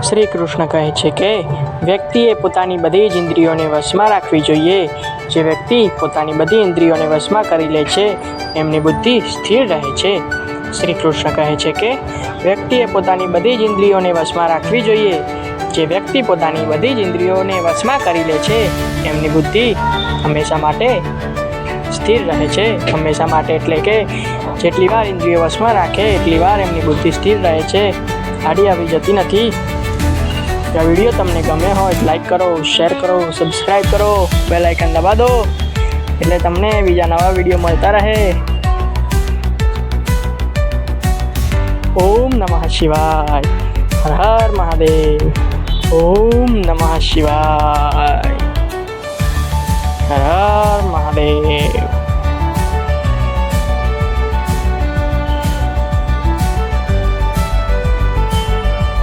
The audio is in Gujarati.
શ્રી કૃષ્ણ કહે છે કે વ્યક્તિએ પોતાની બધી જ ઇન્દ્રિયોને વશમાં રાખવી જોઈએ. જે વ્યક્તિ પોતાની બધી ઇન્દ્રિયોને વશમાં કરી લે છે એમની બુદ્ધિ સ્થિર રહે છે. શ્રી કૃષ્ણ કહે છે કે વ્યક્તિએ પોતાની બધી જ ઇન્દ્રિયોને વશમાં રાખવી જોઈએ. જે વ્યક્તિ પોતાની બધી જ ઇન્દ્રિયોને વશમાં કરી લે છે એમની બુદ્ધિ હંમેશા માટે સ્થિર રહે છે. હંમેશા માટે એટલે કે જેટલી વાર ઇન્દ્રિયો વશમાં રાખે એટલી વાર એમની બુદ્ધિ સ્થિર રહે છે, આડી આવી જતી નથી. આ વિડીયો તમને ગમે હોય લાઈક કરો, શેર કરો, સબસ્ક્રાઈબ કરો, બેલ આઇકન દબા દો એટલે તમને બીજા નવા વિડીયો મળતા રહે. ઓમ નમઃ શિવાય. હર હર મહાદેવ. ઓમ નમઃ શિવાય. હર હર મહાદેવ.